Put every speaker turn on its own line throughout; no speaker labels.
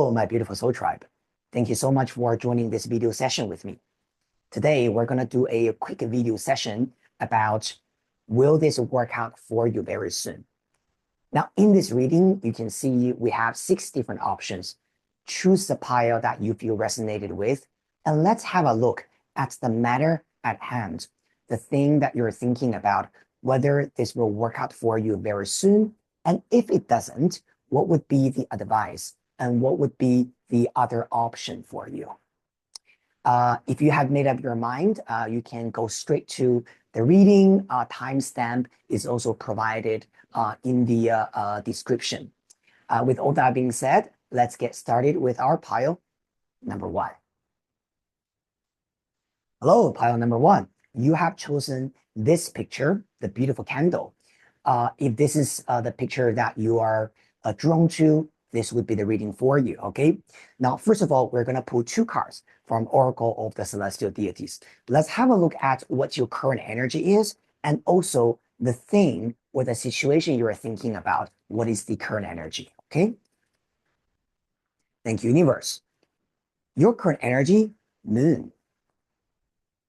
Hello, my beautiful soul tribe. Thank you so much for joining this video session with me. Today, we're going to do a quick video session about will this work out for you very soon. Now, in this reading, you can see we have 6 different options. Choose the pile that you feel resonated with, and let's have a look at the matter at hand, the thing that you're thinking about, whether this will work out for you very soon, and if it doesn't, what would be the advice? And what would be the other option for you? If you have made up your mind, you can go straight to the reading. Timestamp is also provided in the description. With all that being said, let's get started with our pile number 1. Hello, pile number 1. You have chosen this picture, the beautiful candle. If this is the picture that you are drawn to, this would be the reading for you, okay? Now, first of all, we're going to pull 2 cards from Oracle of the Celestial Deities. Let's have a look at what your current energy is, and also the thing or the situation you are thinking about. What is the current energy, okay? Thank you, universe. Your current energy, moon.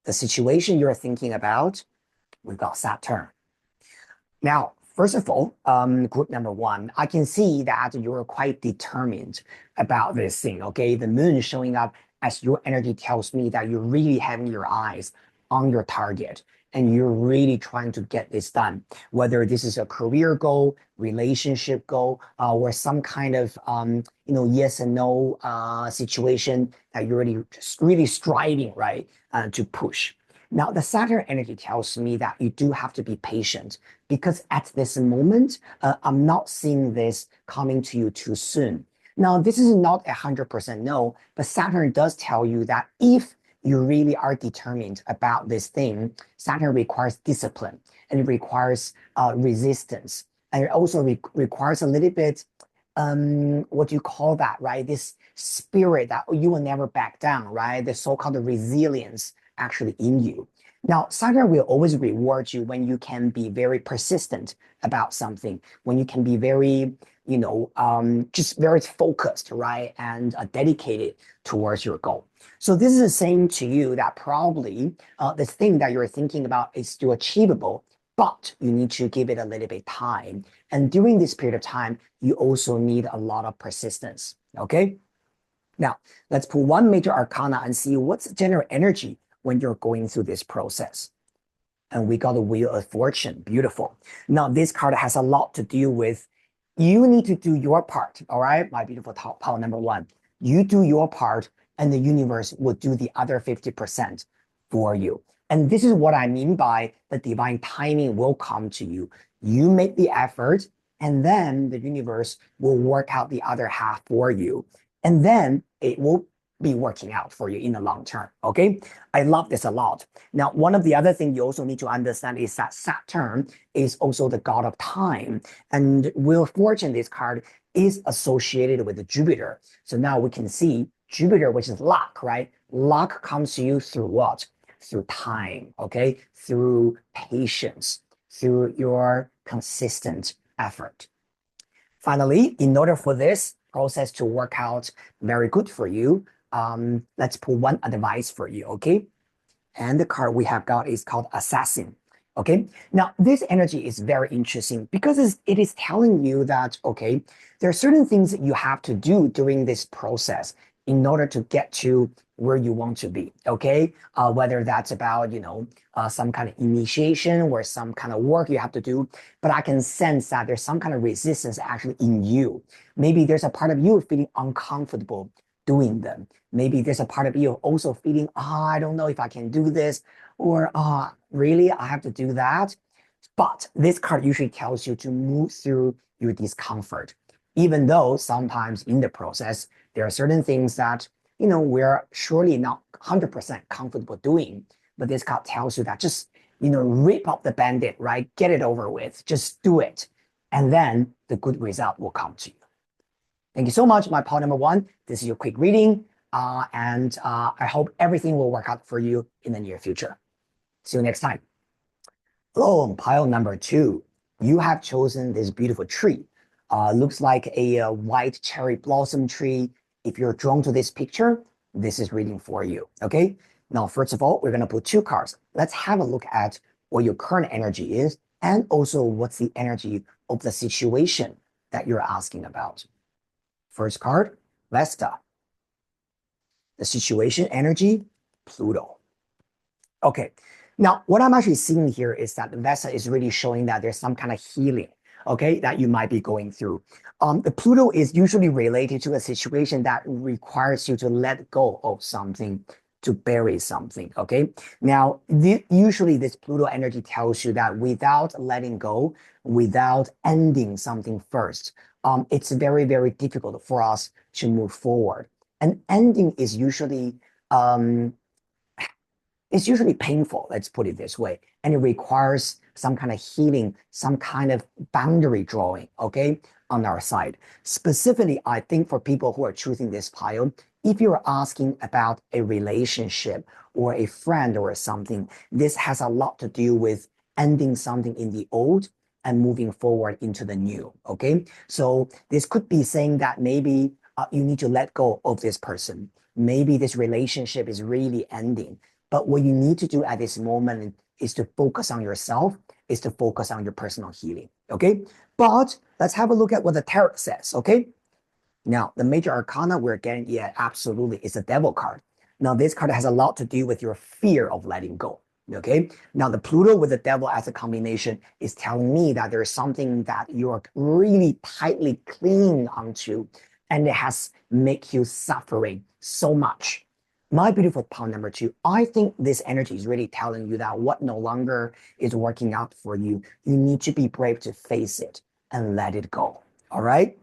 The situation you're thinking about, we've got Saturn. Now, first of all, group number 1, I can see that you're quite determined about this thing, okay? The moon showing up as your energy tells me that you're really having your eyes on your target and you're really trying to get this done, whether this is a career goal, relationship goal, or some kind of, yes and no situation that you're really striving, right, to push. Now, the Saturn energy tells me that you do have to be patient because at this moment, I'm not seeing this coming to you too soon. Now, this is not 100% no, but Saturn does tell you that if you really are determined about this thing, Saturn requires discipline and it requires resistance. And it also requires a little bit, what do you call that, right? This spirit that you will never back down, right? The so-called resilience actually in you. Now, Saturn will always reward you when you can be very persistent about something, when you can be very, just very focused, right? And dedicated towards your goal. So this is saying to you that probably the thing that you're thinking about is still achievable, but you need to give it a little bit time. And during this period of time, you also need a lot of persistence, okay? Now, let's pull 1 major arcana and see what's the general energy when you're going through this process. And we got the Wheel of Fortune. Beautiful. Now, this card has a lot to do with you need to do your part. All right, my beautiful pile number 1. You do your part and the universe will do the other 50% for you. And this is what I mean by the divine timing will come to you. You make the effort and then the universe will work out the other half for you. And then it will be working out for you in the long term, okay? I love this a lot. Now, one of the other things you also need to understand is that Saturn is also the god of time. And Wheel of Fortune, this card, is associated with Jupiter. So now we can see Jupiter, which is luck, right? Luck comes to you through what? Through time, okay? Through patience, through your consistent effort. Finally, in order for this process to work out very good for you, let's pull 1 advice for you, okay? And the card we have got is called Assassin, okay? Now, this energy is very interesting because it is telling you that, okay, there are certain things that you have to do during this process in order to get to where you want to be, okay? Whether that's about, some kind of initiation or some kind of work you have to do, but I can sense that there's some kind of resistance actually in you. Maybe there's a part of you feeling uncomfortable doing them. Maybe there's a part of you also feeling, I don't know if I can do this, or really, I have to do that. But this card usually tells you to move through your discomfort, even though sometimes in the process, there are certain things that, we're surely not 100% comfortable doing. But this card tells you that just, rip up the Band-Aid, right? Get it over with. Just do it. And then the good result will come to you. Thank you so much, my pile number 1. This is your quick reading, and I hope everything will work out for you in the near future. See you next time. Hello, pile number 2. You have chosen this beautiful tree. Looks like a white cherry blossom tree. If you're drawn to this picture, this is reading for you, okay? Now, first of all, we're going to put two cards. Let's have a look at what your current energy is and also what's the energy of the situation that you're asking about. First card, Vesta. The situation energy, Pluto. Okay, now what I'm actually seeing here is that Vesta is really showing that there's some kind of healing, okay, that you might be going through. The Pluto is usually related to a situation that requires you to let go of something, to bury something, okay? Now, usually this Pluto energy tells you that without letting go, without ending something first, it's very, very difficult for us to move forward. And ending is usually it's usually painful, let's put it this way, and it requires some kind of healing, some kind of boundary drawing, okay, on our side. Specifically, I think for people who are choosing this pile, if you're asking about a relationship or a friend or something, this has a lot to do with ending something in the old and moving forward into the new, okay? So this could be saying that maybe you need to let go of this person. Maybe this relationship is really ending. But what you need to do at this moment is to focus on yourself, is to focus on your personal healing, okay? But let's have a look at what the tarot says, okay? Now, the major arcana we're getting, yeah, absolutely, is the devil card. Now, this card has a lot to do with your fear of letting go, okay? Now, the Pluto with the devil as a combination is telling me that there's something that you're really tightly clinging onto, and it has made you suffering so much. My beautiful pile number two, I think this energy is really telling you that what no longer is working out for you, you need to be brave to face it and let it go. All right?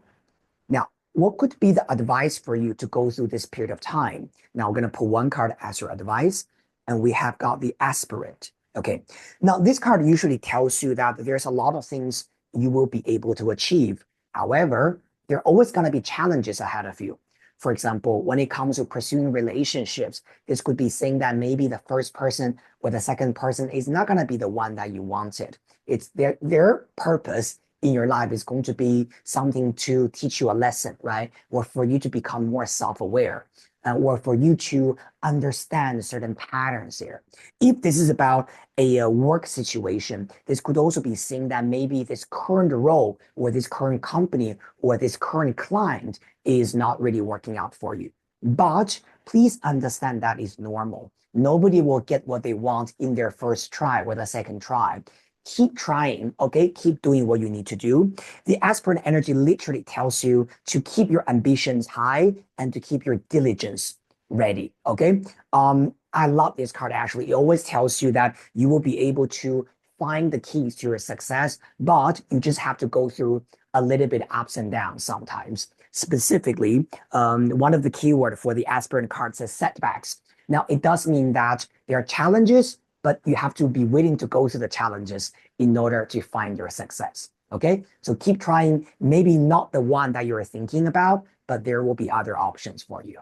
Now, what could be the advice for you to go through this period of time? Now, we're going to pull one card as your advice, and we have got the aspirant. Okay. Now, this card usually tells you that there's a lot of things you will be able to achieve. However, there are always going to be challenges ahead of you. For example, when it comes to pursuing relationships, this could be saying that maybe the first person or the second person is not going to be the one that you wanted. It's their purpose in your life is going to be something to teach you a lesson, right? Or for you to become more self-aware, or for you to understand certain patterns there. If this is about a work situation, this could also be saying that maybe this current role or this current company or this current client is not really working out for you. But please understand that is normal. Nobody will get what they want in their first try or the second try. Keep trying, okay? Keep doing what you need to do. The aspirant energy literally tells you to keep your ambitions high and to keep your diligence ready, okay? I love this card actually. It always tells you that you will be able to find the keys to your success, but you just have to go through a little bit ups and downs sometimes. Specifically, one of the keyword for the aspirant card says setbacks. Now, it does mean that there are challenges, but you have to be willing to go through the challenges in order to find your success. Okay, so keep trying, maybe not the one that you're thinking about, but there will be other options for you.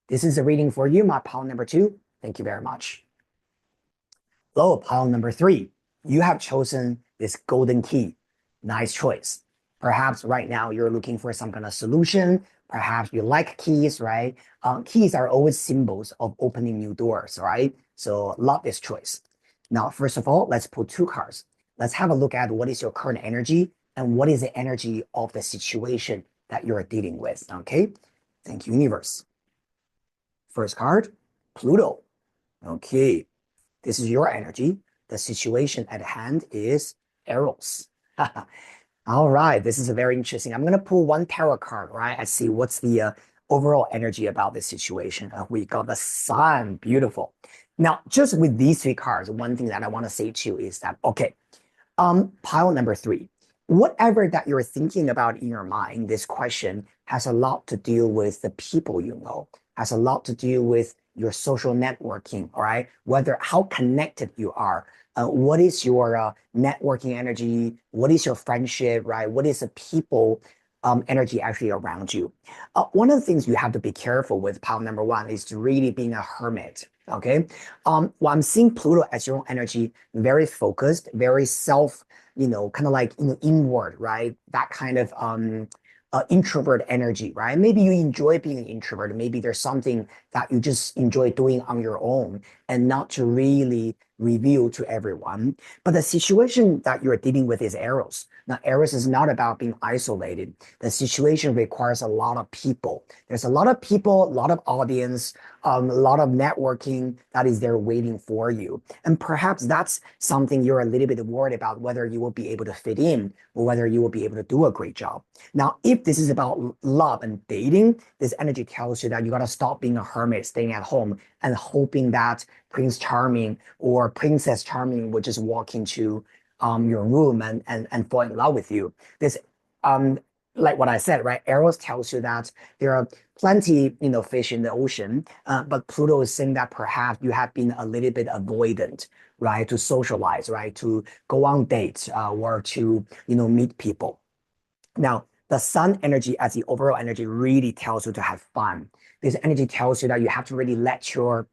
This is a reading for you, my pile number two. Thank you very much. Hello, pile number three. You have chosen this golden key. Nice choice. Perhaps right now you're looking for some kind of solution. Perhaps you like keys, right? Keys are always symbols of opening new doors, right? So love this choice. Now, first of all, let's pull two cards. Let's have a look at what is your current energy and what is the energy of the situation that you're dealing with, okay? Thank you, universe. First card, Pluto. Okay, this is your energy. The situation at hand is Eros. All right, this is a very interesting. I'm going to pull one tarot card, right? I see what's the overall energy about this situation. We got the sun, beautiful. Now, just with these three cards, one thing that I want to say to you is that, okay, pile number three, whatever that you're thinking about in your mind, this question has a lot to do with the people you know, has a lot to do with your social networking, all right? Whether how connected you are, what is your networking energy, what is your friendship, right? What is the people energy actually around you? One of the things you have to be careful with pile number one is really being a hermit, okay? Well, I'm seeing Pluto as your own energy, very focused, very self, kind of like, inward, right? That kind of introvert energy, right? Maybe you enjoy being an introvert. Maybe there's something that you just enjoy doing on your own and not to really reveal to everyone. But the situation that you're dealing with is Eros. Now, Eros is not about being isolated. The situation requires a lot of people. There's a lot of people, a lot of audience, a lot of networking that is there waiting for you. And perhaps that's something you're a little bit worried about, whether you will be able to fit in or whether you will be able to do a great job. Now, if this is about love and dating, this energy tells you that you got to stop being a hermit, staying at home and hoping that Prince Charming or Princess Charming will just walk into your room and fall in love with you. This um like what I said, right? Eros tells you that there are plenty, fish in the ocean, but Pluto is saying that perhaps you have been a little bit avoidant, right? To socialize, right? To go on dates, or to, meet people. Now, the sun energy as the overall energy really tells you to have fun. This energy tells you that you have to really let your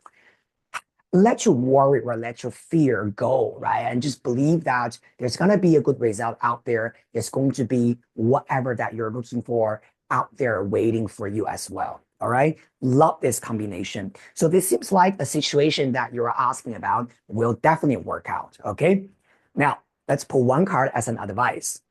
worry or let your fear go, right? And just believe that there's going to be a good result out there. There's going to be whatever that you're looking for out there waiting for you as well. All right. Love this combination. So this seems like a situation that you're asking about will definitely work out. Okay. Now let's pull one card as an advice.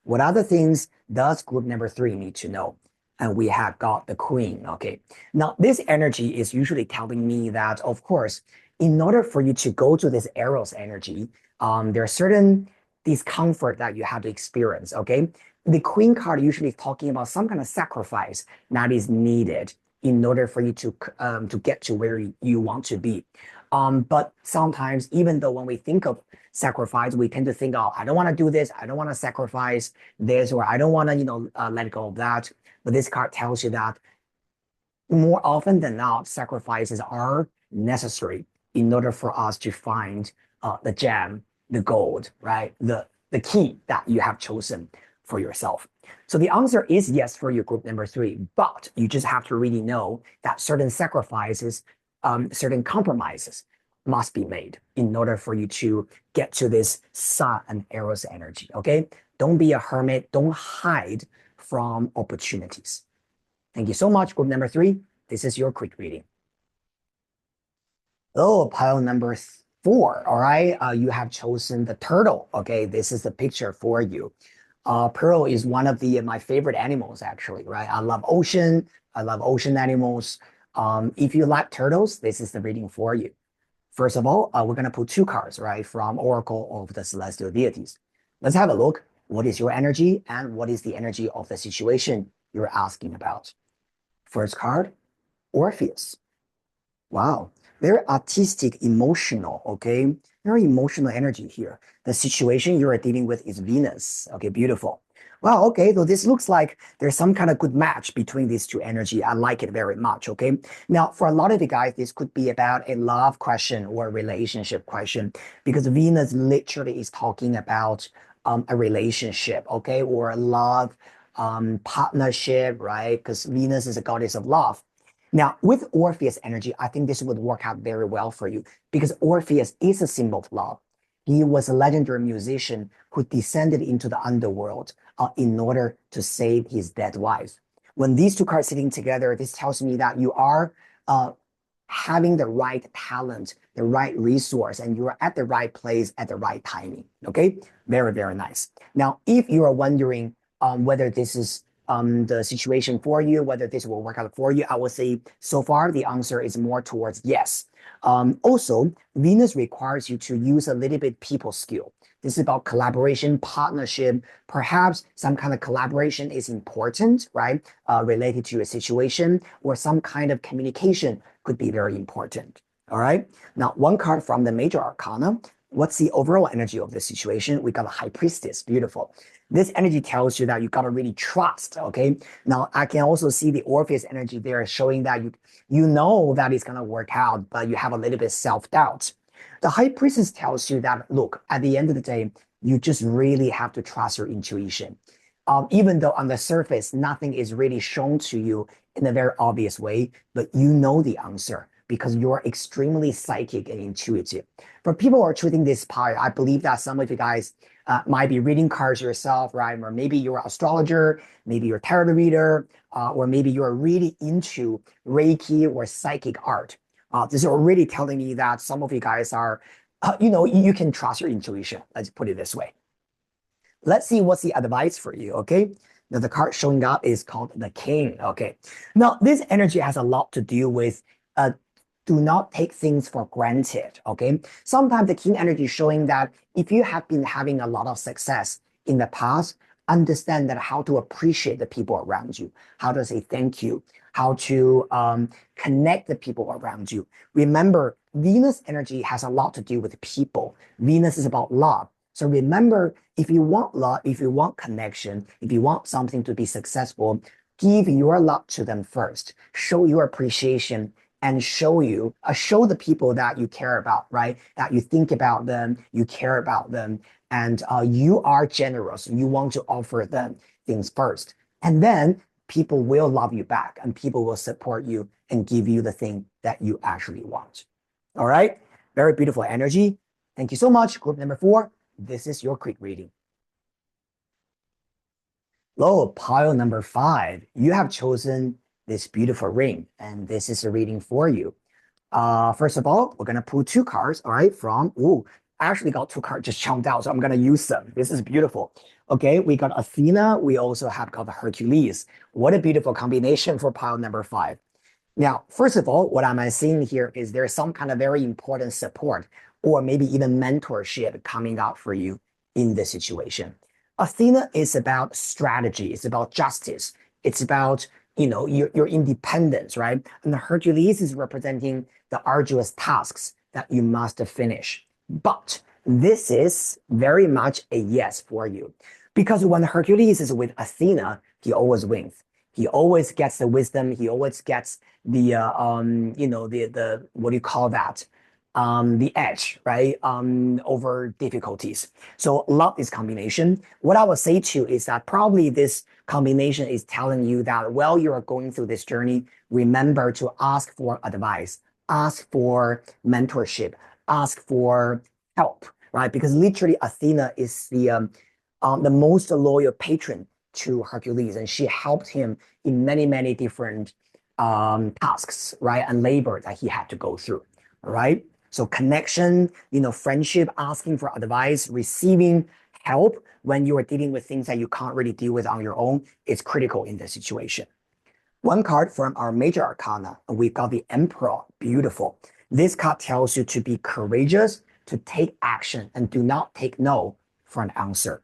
What other things does group number 3 need to know? And we have got the queen. Okay. Now, this energy is usually telling me that, of course, in order for you to go to this Eros energy, there are certain discomfort that you have to experience. Okay. The queen card usually talking about some kind of sacrifice that is needed in order for you to get to where you want to be. But sometimes, even though when we think of sacrifice, we tend to think, oh, I don't want to do this. I don't want to sacrifice this, or I don't want to, let go of that. But this card tells you that more often than not, sacrifices are necessary in order for us to find the gem, the gold, right? The key that you have chosen for yourself. So the answer is yes for your group number 3, but you just have to really know that certain sacrifices, certain compromises must be made in order for you to get to this sun and Eros energy. Okay. Don't be a hermit. Don't hide from opportunities. Thank you so much, group number 3. This is your quick reading. Oh, pile number 4. All right. You have chosen the turtle. Okay. This is the picture for you. Pearl is one of my favorite animals, actually, right? I love ocean. I love ocean animals. If you like turtles, this is the reading for you. First of all, we're going to pull 2 cards, right, from Oracle of the Celestial Deities. Let's have a look. What is your energy and what is the energy of the situation you're asking about? First card, Orpheus. Wow, very artistic, emotional, okay? Very emotional energy here. The situation you are dealing with is Venus. Okay, beautiful. Wow, okay, so this looks like there's some kind of good match between these 2 energy. I like it very much, okay? Now, for a lot of you guys, this could be about a love question or a relationship question because Venus literally is talking about a relationship, okay, or a love partnership, right? Because Venus is a goddess of love. Now, with Orpheus energy, I think this would work out very well for you because Orpheus is a symbol of love. He was a legendary musician who descended into the underworld in order to save his dead wife. When these 2 cards sitting together, this tells me that you are having the right talent, the right resource, and you are at the right place at the right timing. Okay, very, very nice. Now, if you are wondering whether this is the situation for you, whether this will work out for you, I would say so far the answer is more towards yes. Also, Venus requires you to use a little bit people skill. This is about collaboration, partnership. Perhaps some kind of collaboration is important, right? Related to your situation, or some kind of communication could be very important. All right. Now, one card from the major arcana. What's the overall energy of the situation? We got a high priestess. Beautiful. This energy tells you that you got to really trust. Okay. Now, I can also see the Orpheus energy there showing that you know that it's going to work out, but you have a little bit self-doubt. The high priestess tells you that, look, at the end of the day, you just really have to trust your intuition. Even though on the surface, nothing is really shown to you in a very obvious way, but you know the answer because you're extremely psychic and intuitive. For people who are choosing this pile, I believe that some of you guys might be reading cards yourself, right? Or maybe you're an astrologer, maybe you're a tarot reader, or maybe you're really into Reiki or psychic art. This is already telling me that some of you guys are, you can trust your intuition. Let's put it this way. Let's see what's the advice for you, okay? Now, the card showing up is called the King, okay? Now, this energy has a lot to do with do not take things for granted, okay? Sometimes the King energy is showing that if you have been having a lot of success in the past, understand that how to appreciate the people around you, how to say thank you, how to connect the people around you. Remember, Venus energy has a lot to do with people. Venus is about love. So remember, if you want love, if you want connection, if you want something to be successful, give your love to them first. Show your appreciation and show the people that you care about, right? That you think about them, you care about them, and you are generous. You want to offer them things first. And then people will love you back and people will support you and give you the thing that you actually want. All right? Very beautiful energy. Thank you so much. Group number 4. This is your quick reading. Hello, pile number 5. You have chosen this beautiful ring, and this is a reading for you. First of all, we're gonna pull 2 cards, all right, I actually got 2 cards just chunked out, so I'm gonna use them. This is beautiful. Okay, we got Athena, we also have got the Hercules. What a beautiful combination for pile number 5. Now, first of all, what I'm seeing here is there's some kind of very important support or maybe even mentorship coming out for you in this situation. Athena is about strategy, it's about justice, it's about your independence, right? And the Hercules is representing the arduous tasks that you must finish. But this is very much a yes for you. Because when Hercules is with Athena, he always wins. He always gets the wisdom. He always gets the the what do you call that? The edge, right? Over difficulties. So love this combination. What I would say to you is that probably this combination is telling you that while you are going through this journey, remember to ask for advice, ask for mentorship, ask for help, right? Because literally Athena is the most loyal patron to Hercules, and she helped him in many, many different tasks, right? And labor that he had to go through, all right? So connection, friendship, asking for advice, receiving help when you are dealing with things that you can't really deal with on your own is critical in this situation. One card from our major arcana, we got the Emperor. Beautiful. This card tells you to be courageous, to take action, and do not take no for an answer.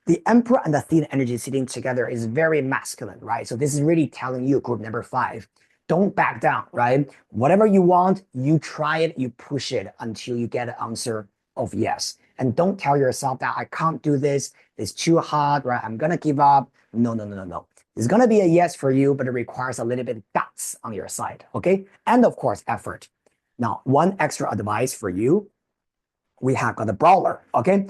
The Emperor and the Athena energy sitting together is very masculine, right? So this is really telling you, group number 5, don't back down, right? Whatever you want, you try it, you push it until you get an answer of yes. And don't tell yourself that I can't do this, it's too hard, right? I'm gonna give up. No, no, no, no, no. It's gonna be a yes for you, but it requires a little bit of guts on your side, okay? And of course, effort. Now, one extra advice for you, we have got a brawler, okay?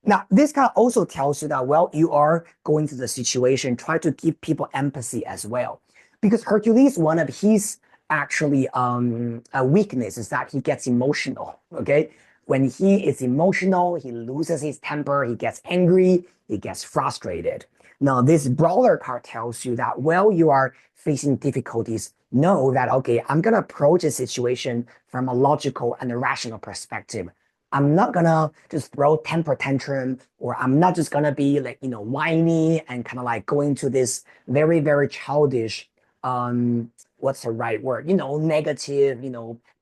Now, this card also tells you that, well, you are going through the situation, try to give people empathy as well. Because Hercules, one of his actually a weakness is that he gets emotional, okay? When he is emotional, he loses his temper, he gets angry, he gets frustrated. Now, this brawler card tells you that, well, you are facing difficulties, know that, okay, I'm going to approach a situation from a logical and a rational perspective. I'm not gonna just throw temper tantrum, or I'm not just gonna be like, whiny and kind of like going to this very, very childish, what's the right word? Negative,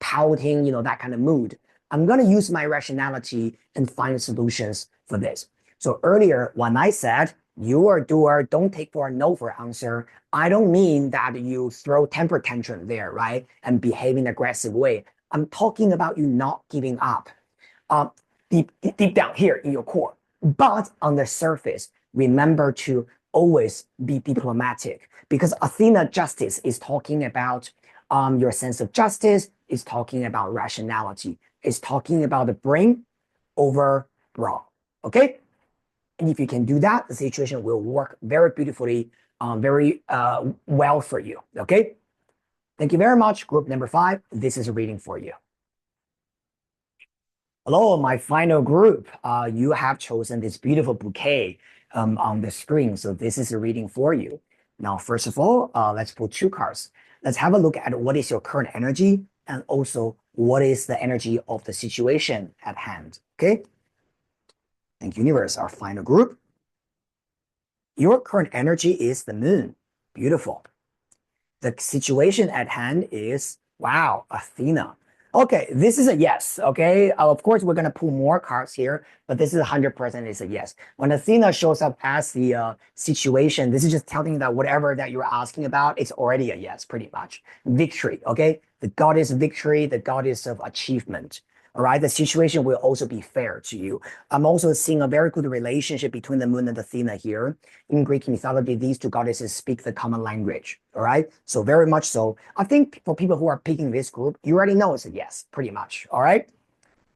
pouting, that kind of mood. I'm gonna use my rationality and find solutions for this. So earlier, when I said you are a doer, don't take for a no for answer, I don't mean that you throw temper tantrum there, right? And behave in an aggressive way. I'm talking about you not giving up uh, deep down here in your core. But on the surface, remember to always be diplomatic, because Athena justice is talking about your sense of justice, is talking about rationality, is talking about the brain over brawn. Okay? And if you can do that, the situation will work very beautifully, very well for you. Okay? Thank you very much. Group number 5, this is a reading for you. Hello, my final group. You have chosen this beautiful bouquet on the screen. So this is a reading for you. Now, first of all, let's pull 2 cards. Let's have a look at what is your current energy and also what is the energy of the situation at hand. Okay. Thank you, universe, our final group. Your current energy is the moon. Beautiful. The situation at hand is, wow, Athena. Okay, this is a yes. Okay, of course, we're going to pull more cards here, but this is 100% is a yes. When Athena shows up as the situation, this is just telling you that whatever that you're asking about, it's already a yes, pretty much. Victory, okay? The goddess of victory, the goddess of achievement. All right, the situation will also be fair to you. I'm also seeing a very good relationship between the moon and Athena here. In Greek mythology, these 2 goddesses speak the common language. All right, so very much so. I think for people who are picking this group, you already know it's a yes, pretty much. All right.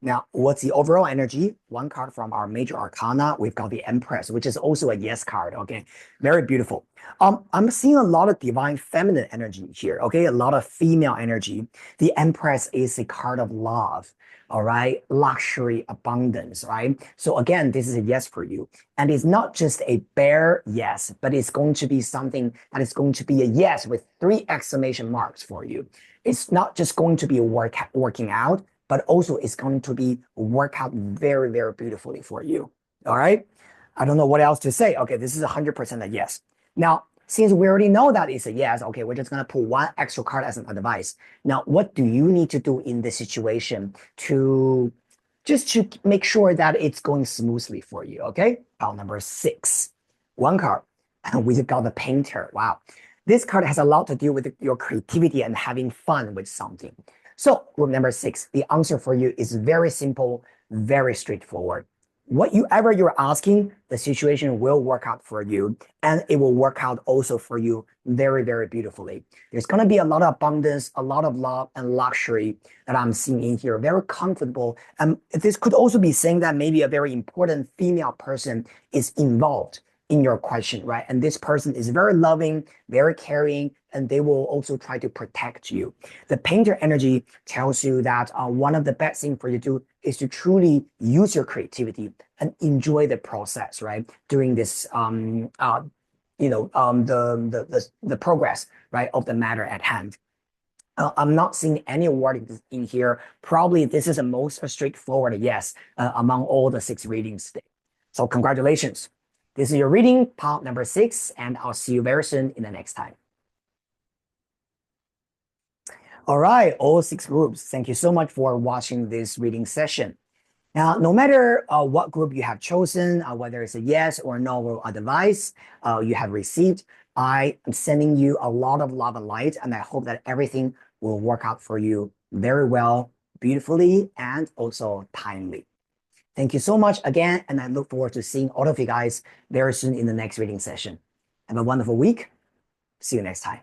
Now, what's the overall energy? 1 card from our major arcana. We've got the Empress, which is also a yes card. Okay, very beautiful. I'm seeing a lot of divine feminine energy here. Okay, a lot of female energy. The Empress is a card of love. All right, luxury, abundance. Right. So again, this is a yes for you, and it's not just a bare yes, but it's going to be something that is going to be a yes with 3 exclamation marks for you. It's not just going to be working out, but also it's going to be work out very, very beautifully for you. All right. I don't know what else to say. Okay, this is 100% a yes. Now, since we already know that it's a yes, okay, we're just going to pull 1 extra card as an advice. Now, what do you need to do in this situation to just to make sure that it's going smoothly for you? Okay, pile number 6, 1 card. And we got the painter. Wow. This card has a lot to do with your creativity and having fun with something. So group number 6, the answer for you is very simple, very straightforward. Whatever you're asking, the situation will work out for you, and it will work out also for you very, very beautifully. There's going to be a lot of abundance, a lot of love and luxury that I'm seeing in here, very comfortable. And this could also be saying that maybe a very important female person is involved in your question, right? And this person is very loving, very caring, and they will also try to protect you. The painter energy tells you that one of the best things for you to do is to truly use your creativity and enjoy the process, right? During this, the progress, right, of the matter at hand. I'm not seeing any wording in here. Probably this is the most straightforward yes among all the 6 readings today. So congratulations. This is your reading, pile number 6, and I'll see you very soon in the next time. All right, all 6 groups, thank you so much for watching this reading session. Now, no matter what group you have chosen, whether it's a yes or no advice you have received, I am sending you a lot of love and light, and I hope that everything will work out for you very well, beautifully, and also timely. Thank you so much again, and I look forward to seeing all of you guys very soon in the next reading session. Have a wonderful week. See you next time.